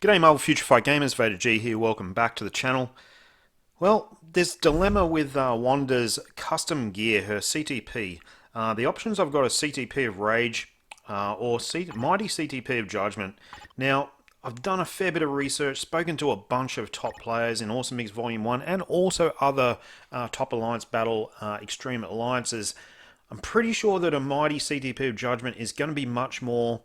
G'day Marvel Future Fight Gamers, Vader G here, welcome back to the channel. Well, there's dilemma with Wanda's custom gear, her CTP. The options I've got are CTP of Rage or Mighty CTP of Judgment. Now, I've done a fair bit of research, spoken to a bunch of top players in Awesome Mix Volume 1 and also other top Alliance Battle Extreme Alliances. I'm pretty sure that a Mighty CTP of Judgment is going to be much more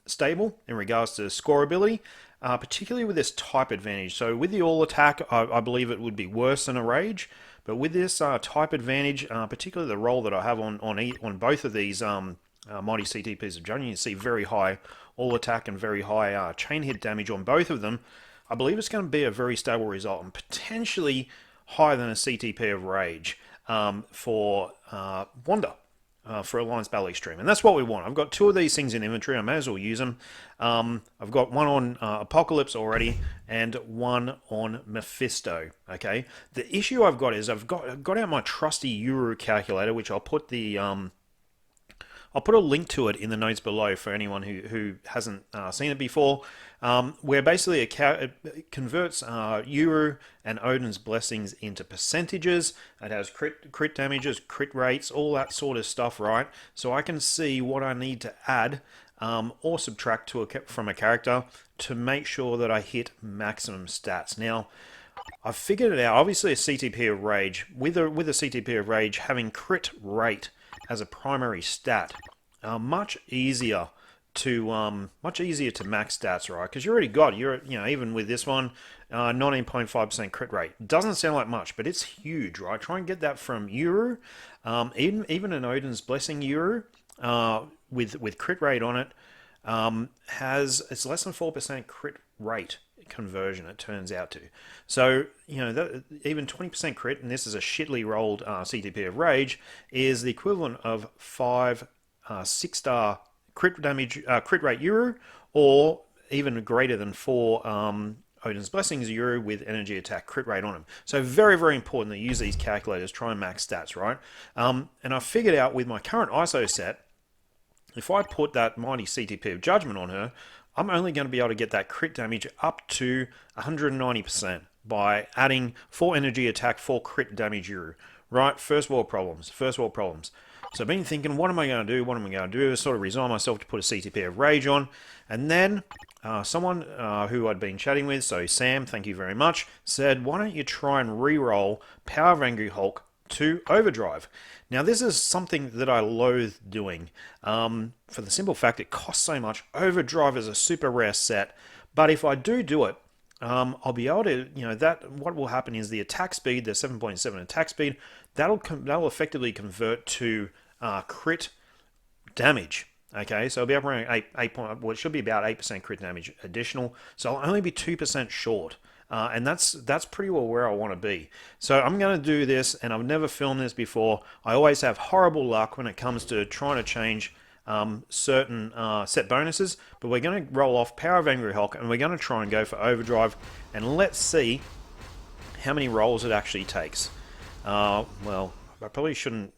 stable in regards to scoreability, particularly with this type advantage. So with the all attack, I believe it would be worse than a Rage, but with this type advantage, particularly the roll that I have on both of these Mighty CTPs of Judgment, you see very high all attack and very high chain hit damage on both of them. I believe it's going to be a very stable result and potentially higher than a CTP of Rage for Wanda. For Alliance Battle Extreme, and that's what we want. I've got two of these things in inventory. I may as well use them. I've got one on Apocalypse already, and one on Mephisto. Okay. The issue I've got is I've got out my trusty Euro calculator, which I'll put the I'll put a link to it in the notes below for anyone who hasn't seen it before, where basically it converts Euro and Odin's blessings into percentages. It has crit damages, crit rates, all that sort of stuff, right? So I can see what I need to add or subtract from a character to make sure that I hit maximum stats. Now, I've figured it out. Obviously, a CTP of Rage, with a CTP of Rage, having crit rate as a primary stat, much easier to max stats, right? Because you already got even with this one, 19.5% crit rate. Doesn't sound like much, but it's huge, right? Try and get that from Euro, even an Odin's Blessing Euro with crit rate on it it's less than 4% crit rate conversion, it turns out to. So, even 20% crit, and this is a shittily rolled CTP of Rage, is the equivalent of 5 6-star crit damage, crit rate Euro, or even greater than 4 Odin's Blessings Euro with energy attack crit rate on them. So very, very important to use these calculators, try and max stats, right? And I figured out with my current ISO set, if I put that Mighty CTP of Judgment on her, I'm only going to be able to get that crit damage up to 190% by adding 4 energy attack, 4 crit damage Euro. Right? First world problems. So I've been thinking, what am I going to do? What am I going to do? I sort of resign myself to put a CTP of Rage on. And then someone who I'd been chatting with, so Sam, thank you very much, said, why don't you try and re-roll Power of Angry Hulk to Overdrive? Now, this is something that I loathe doing for the simple fact it costs so much. Overdrive is a super rare set, but if I do it, I'll be able to, what will happen is the attack speed, the 7.7 attack speed, that'll effectively convert to crit damage. Okay, so I'll be up around well, it should be about 8% crit damage additional. So I'll only be 2% short. And that's pretty well where I want to be. So I'm going to do this, and I've never filmed this before. I always have horrible luck when it comes to trying to change certain set bonuses, but we're going to roll off Power of Angry Hulk, and we're going to try and go for Overdrive, and let's see how many rolls it actually takes. Well, I probably shouldn't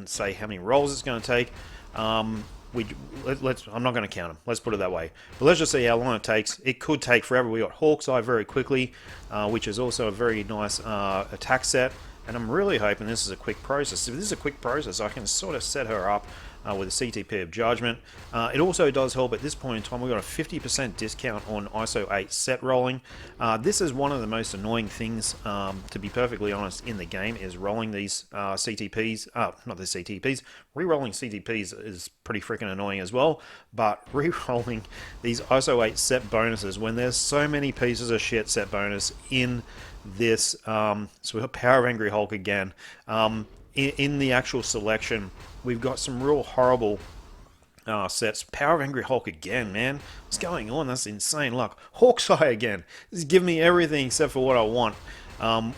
say how many rolls it's going to take. I'm not going to count them. Let's put it that way. But let's just see how long it takes. It could take forever. We got Hawkeye very quickly, which is also a very nice attack set. And I'm really hoping this is a quick process. If this is a quick process, I can sort of set her up with a CTP of Judgment. It also does help at this point in time. We've got a 50% discount on ISO 8 set rolling. This is one of the most annoying things, to be perfectly honest, in the game, is rolling these CTPs. Not the CTPs. Re-rolling CTPs is pretty freaking annoying as well. But re-rolling these ISO 8 set bonuses when there's so many pieces of shit set bonus in this. So we've got Power of Angry Hulk again. In the actual selection, we've got some real horrible sets. Power of Angry Hulk again, man. What's going on? That's insane luck. Hawkeye again. This is giving me everything except for what I want,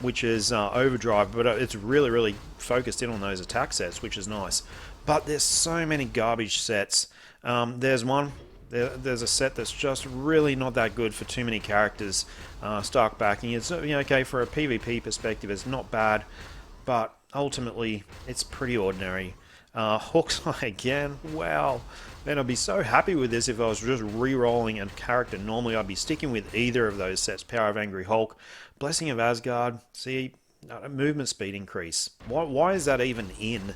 which is Overdrive. But it's really, really focused in on those attack sets, which is nice. But there's so many garbage sets. There's one. There's a set that's just really not that good for too many characters. Stark backing. It's okay for a PvP perspective. It's not bad, but ultimately it's pretty ordinary. Hawkeye again. Wow. Man, I'd be so happy with this if I was just re-rolling a character. Normally, I'd be sticking with either of those sets. Power of Angry Hulk, Blessing of Asgard. See, movement speed increase. Why is that even in?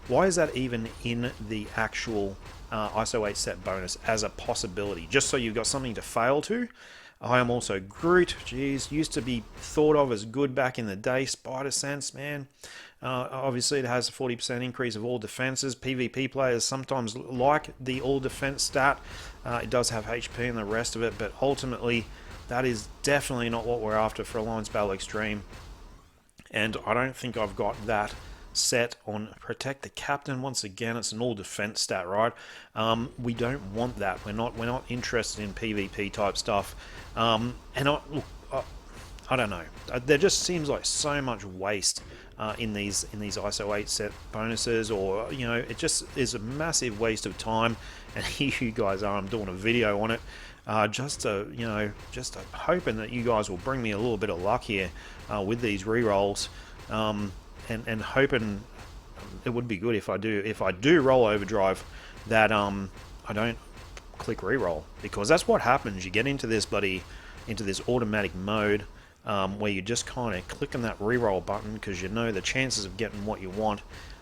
Why is that even in the actual ISO 8 set bonus as a possibility? Just so you've got something to fail to. I am also Groot. Jeez, used to be thought of as good back in the day. Spider Sense, man. Obviously, it has a 40% increase of all defenses. PvP players sometimes like the all defense stat. It does have HP and the rest of it, but ultimately, that is definitely not what we're after for Alliance Battle Extreme. And I don't think I've got that set on Protect the Captain. Once again, it's an all defense stat, right? We don't want that. We're not interested in PvP type stuff. And I don't know. There just seems like so much waste in these ISO 8 set bonuses, or it just is a massive waste of time. And here you guys are. I'm doing a video on it, just hoping that you guys will bring me a little bit of luck here with these rerolls, and hoping it would be good if I do roll overdrive that I don't click reroll, because that's what happens. You get into this automatic mode where you're just kind of clicking that reroll button because you know the chances of getting what you want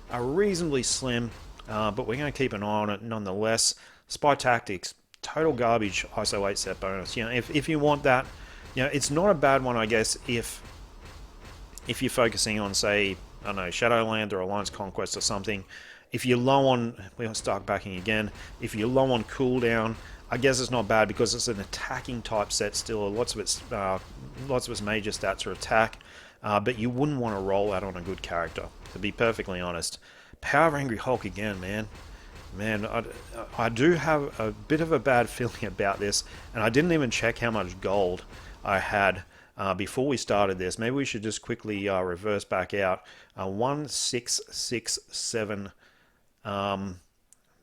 are reasonably slim, but we're going to keep an eye on it nonetheless. Spy Tactics, total garbage ISO 8 set bonus. If you want that, it's not a bad one, I guess, if you're focusing on, say, I don't know, Shadowland or Alliance Conquest or something. If you're low on, we'll start backing again. If you're low on cooldown, I guess it's not bad because it's an attacking type set still. Lots of its major stats are attack, but you wouldn't want to roll out on a good character, to be perfectly honest. Power of Angry Hulk again, man. Man, I do have a bit of a bad feeling about this, and I didn't even check how much gold I had before we started this. Maybe we should just quickly reverse back out. 1.667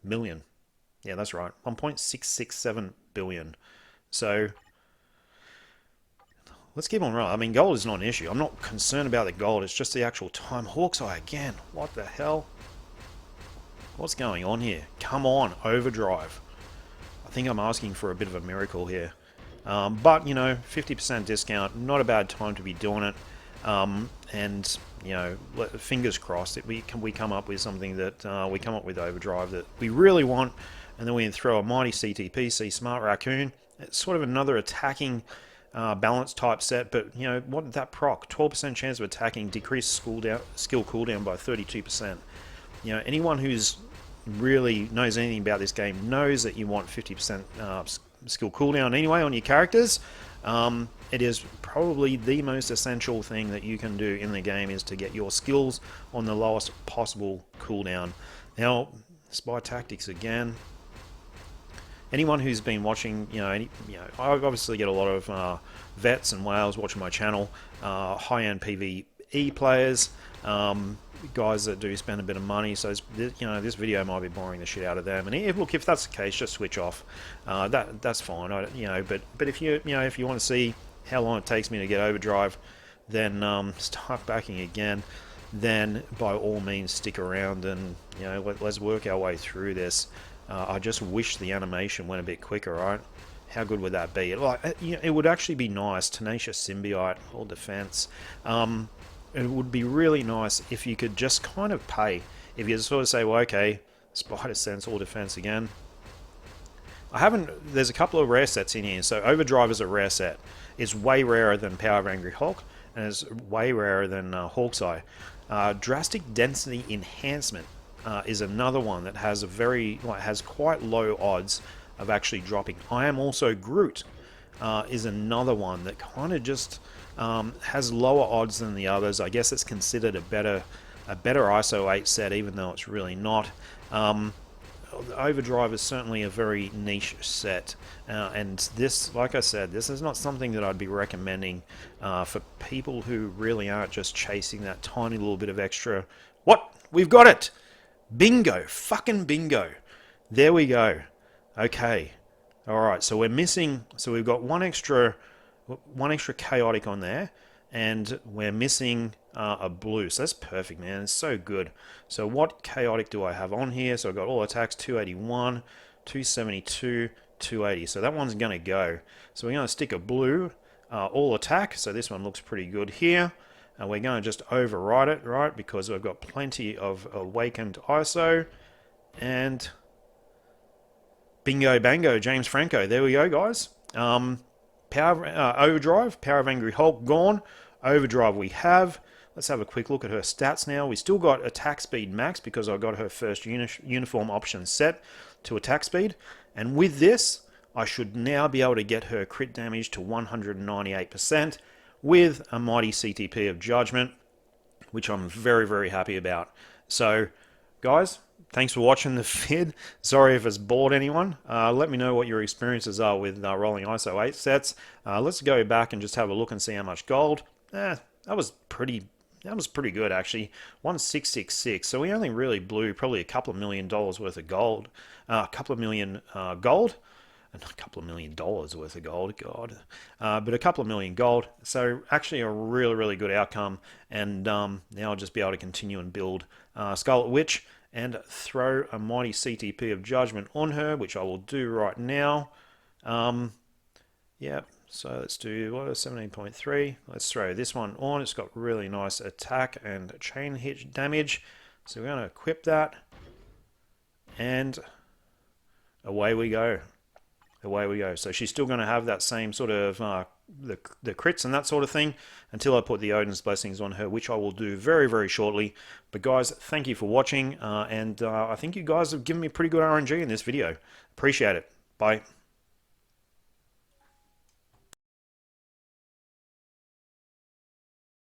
million. Yeah, that's right. 1.667 billion. So let's keep on rolling. I mean, gold is not an issue. I'm not concerned about the gold. It's just the actual time. Hawkeye again. What the hell? What's going on here? Come on, overdrive. I think I'm asking for a bit of a miracle here. But, 50% discount, not a bad time to be doing it. And, fingers crossed that we come up with something that we come up with overdrive that we really want. And then we can throw a mighty CTP, see Smart Raccoon. It's sort of another attacking balance type set, but, what did that proc? 12% chance of attacking, decreased skill cooldown by 32%. Anyone who's really knows anything about this game knows that you want 50% skill cooldown anyway on your characters. It is probably the most essential thing that you can do in the game, is to get your skills on the lowest possible cooldown. Now, Spy Tactics again. Anyone who's been watching, I obviously get a lot of vets and whales watching my channel, high-end PvE players, guys that do spend a bit of money. So this video might be boring the shit out of them. And look, if that's the case, just switch off. That's fine. But if you want to see how long it takes me to get overdrive, then start backing again. Then by all means stick around and let's work our way through this. I just wish the animation went a bit quicker, right? How good would that be? It would actually be nice. Tenacious Symbiote, all defense. It would be really nice if you could just kind of pay. If you sort of say, well, okay, Spider Sense, all defense again. There's a couple of rare sets in here. So Overdrive is a rare set. It's way rarer than Power of Angry Hulk, and it's way rarer than Hawkeye. Drastic Density Enhancement is another one that has has quite low odds of actually dropping. I Am Also Groot is another one that kind of just has lower odds than the others. I guess it's considered a better ISO 8 set, even though it's really not. Overdrive is certainly a very niche set, and this, like I said, this is not something that I'd be recommending for people who really aren't just chasing that tiny little bit of extra. What? We've got it! Bingo! Fucking bingo! There we go. Okay. Alright, so we're missing... So we've got one extra chaotic on there, and we're missing a blue. So that's perfect, man. It's so good. So what chaotic do I have on here? So I've got all attacks 281, 272, 280. So that one's going to go. So we're going to stick a blue all attack. So this one looks pretty good here. And we're going to just override it, right? Because we've got plenty of awakened ISO. And bingo bango, James Franco. There we go, guys. Overdrive, Power of Angry Hulk gone. Overdrive we have. Let's have a quick look at her stats now. We still got attack speed max because I got her first uniform option set to attack speed. And with this, I should now be able to get her crit damage to 198% with a mighty CTP of Judgment, which I'm very, very happy about. So, guys, thanks for watching the vid. Sorry if it's bored anyone. Let me know what your experiences are with rolling ISO 8 sets. Let's go back and just have a look and see how much gold. That was pretty good, actually. 1666. So we only really blew probably a couple of $1 million worth of gold. A couple of million gold. And a couple of $1 million worth of gold, God. But a couple of million gold. So actually a really, really good outcome. And now I'll just be able to continue and build Scarlet Witch and throw a mighty CTP of Judgment on her, which I will do right now. Yeah, so let's do 17.3. Let's throw this one on. It's got really nice attack and chain hit damage. So we're going to equip that. And away we go. Away we go. So she's still going to have that same sort of the crits and that sort of thing until I put the Odin's Blessings on her, which I will do very, very shortly. But guys, thank you for watching, and I think you guys have given me pretty good RNG in this video. Appreciate it. Bye.